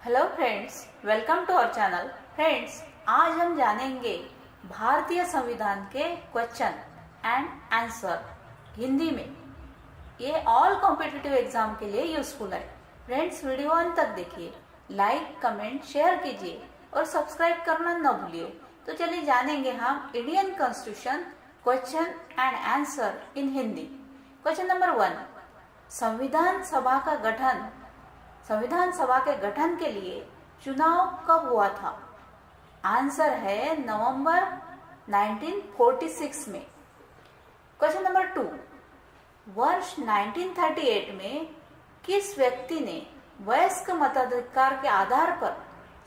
Hello friends, welcome to our channel. Friends, आज हम जानेंगे भारतीय संविधान के क्वेश्चन एंड आंसर हिंदी में। ये ऑल कॉम्पिटिटिव एग्जाम के लिए यूजफुल है। फ्रेंड्स, वीडियो अंत तक देखिए, लाइक कमेंट शेयर कीजिए और सब्सक्राइब करना न भूलिए। तो चलिए जानेंगे हम Indian constitution question and answer in Hindi. Question number 1, संविधान सभा के गठन के लिए चुनाव कब हुआ था? आंसर है नवंबर 1946 में। क्वेश्चन नंबर 2, वर्ष 1938 में किस व्यक्ति ने वयस्क मताधिकार के आधार पर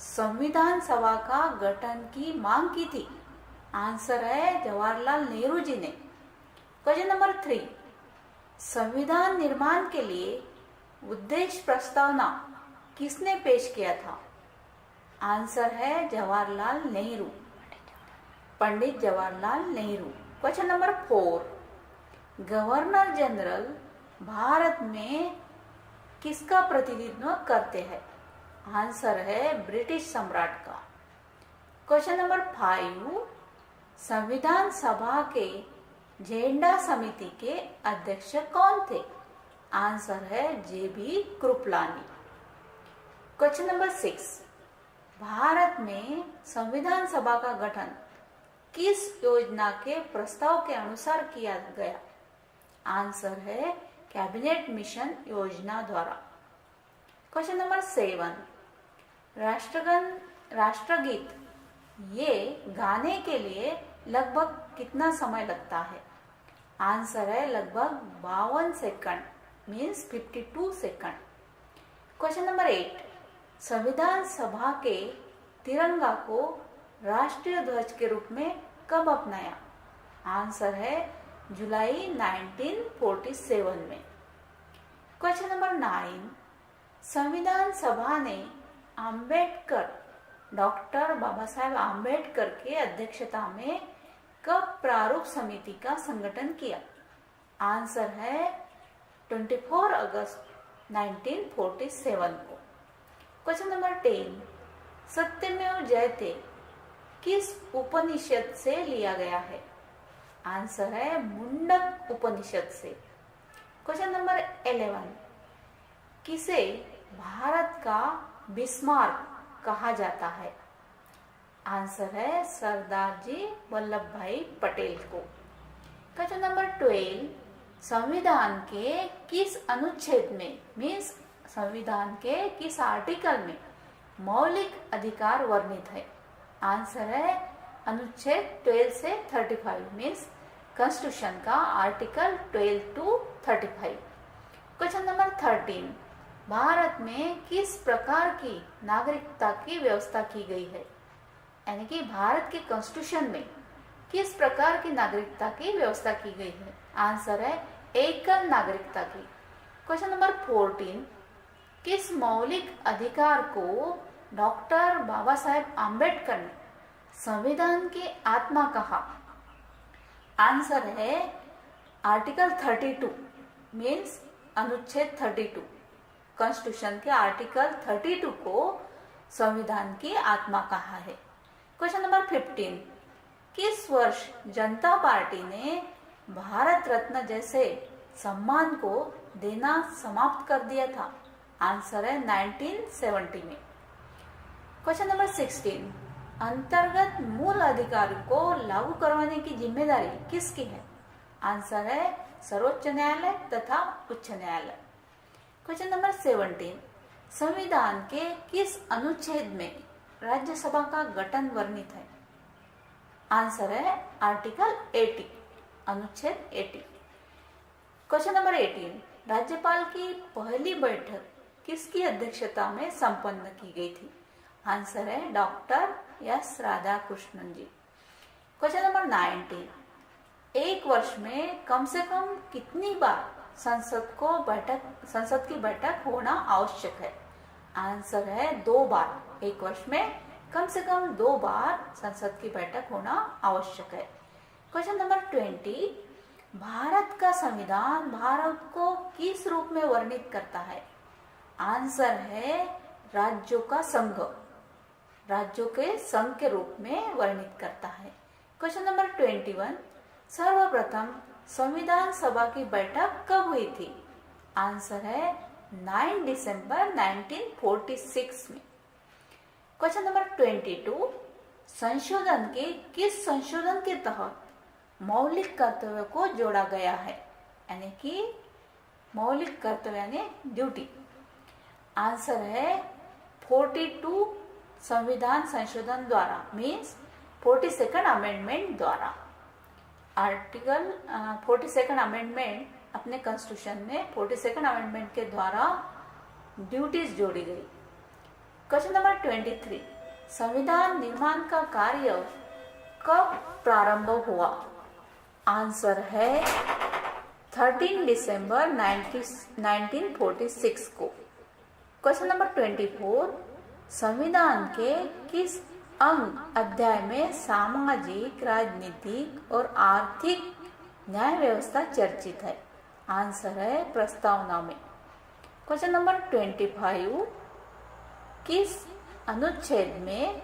संविधान सभा का गठन की मांग की थी? आंसर है जवाहरलाल नेहरू जी ने। क्वेश्चन नंबर 3, संविधान निर्माण के लिए उद्देश्य प्रस्तावना किसने पेश किया था? आंसर है Jawaharlal Nehru, Pandit Jawaharlal Nehru. Question number 4, governor general Bharat में किसका प्रतिनिधित्व करते हैं? आंसर है ब्रिटिश सम्राट का। क्वेश्चन नंबर 5, संविधान सभा के झंडा समिति के अध्यक्ष कौन थे? आंसर है जेबी कृपलानी। क्वेश्चन नंबर 6, भारत में संविधान सभा का गठन किस योजना के प्रस्ताव के अनुसार किया गया? आंसर है कैबिनेट मिशन योजना द्वारा। क्वेश्चन नंबर 7, राष्ट्रगीत ये गाने के लिए लगभग कितना समय लगता है? आंसर है लगभग 52 second, means 52 second. Question number 8, संविधान सभा के तिरंगा को राष्ट्रीय ध्वज के रूप में कब अपनाया? आंसर है जुलाई 1947 में। क्वेश्चन नंबर 9, संविधान सभा ने डॉक्टर बाबा साहेब आम्बेडकर के अध्यक्षता में कब प्रारूप समिति का संगठन किया? आंसर है 24 अगस्त 1947 को। क्वेश्चन नंबर 10, सत्यमेव जयते किस उपनिषद से लिया गया है? आंसर है मुंडक उपनिषद से। क्वेश्चन नंबर 11, किसे भारत का बिस्मार्क कहा जाता है? आंसर है सरदार जी वल्लभ भाई पटेल को। क्वेश्चन नंबर 12, संविधान के किस अनुच्छेद में, मीन्स संविधान के किस आर्टिकल में मौलिक अधिकार वर्णित है? आंसर है अनुच्छेद 12 से 35, मीन्स कॉन्स्टिट्यूशन का article 12 to 35। Question number 13, Bharat में किस प्रकार की नागरिकता की व्यवस्था की गई है? यानी कि भारत के कॉन्स्टिट्यूशन में किस प्रकार की नागरिकता की व्यवस्था की गई है? आंसर है एकल नागरिकता की। क्वेश्चन नंबर 14, किस मौलिक अधिकार को डॉक्टर बाबा साहेब आम्बेडकर ने संविधान की आत्मा कहा? आंसर है आर्टिकल 32, मीन्स अनुच्छेद 32। कॉन्स्टिट्यूशन के आर्टिकल 32 को संविधान की आत्मा कहा है। क्वेश्चन नंबर 15, किस वर्ष जनता पार्टी ने भारत रत्न जैसे सम्मान को देना समाप्त कर दिया था? आंसर है 1970 में। क्वेश्चन नंबर 16, अंतर्गत मूल अधिकार को लागू करवाने की जिम्मेदारी किसकी है? आंसर है सर्वोच्च न्यायालय तथा उच्च न्यायालय। क्वेश्चन नंबर 17, संविधान के किस अनुच्छेद में राज्यसभा का गठन वर्णित है? आंसर है आर्टिकल 80, अनुच्छेद 80। क्वेश्चन नंबर 18, राज्यपाल की पहली बैठक किसकी अध्यक्षता में संपन्न की गई थी? आंसर है डॉक्टर एस राधाकृष्णन जी। क्वेश्चन नंबर 19, एक वर्ष में कम से कम कितनी बार संसद की बैठक होना आवश्यक है? आंसर है 2 बार। एक वर्ष में कम से कम 2 बार संसद की बैठक होना आवश्यक है। क्वेश्चन नंबर 20, भारत का संविधान भारत को किस रूप में वर्णित करता है? आंसर है राज्यों का संघ, राज्यों के संघ के रूप में वर्णित करता है। क्वेश्चन नंबर 21, सर्वप्रथम संविधान सभा की बैठक कब हुई थी? आंसर है 9 दिसंबर 1946 में। क्वेश्चन नंबर 22, संशोधन के किस संशोधन के तहत मौलिक कर्तव्य को जोड़ा गया है? यानी कि मौलिक कर्तव्य यानी ड्यूटी। आंसर है 42 संविधान संशोधन द्वारा, मीन्स 42nd अमेंडमेंट द्वारा। आर्टिकल 42nd अमेंडमेंट अपने कॉन्स्टिट्यूशन में 42nd अमेंडमेंट के द्वारा ड्यूटीज जोड़ी गई। क्वेश्चन नंबर 23, संविधान निर्माण का कार्य कब प्रारंभ हुआ? आंसर है 13 दिसंबर 1946 को। क्वेश्चन नंबर 24, संविधान के किस अंग अध्याय में सामाजिक, राजनीतिक और आर्थिक न्याय व्यवस्था चर्चित है? आंसर है प्रस्तावना में। क्वेश्चन नंबर 25, किस अनुच्छेद में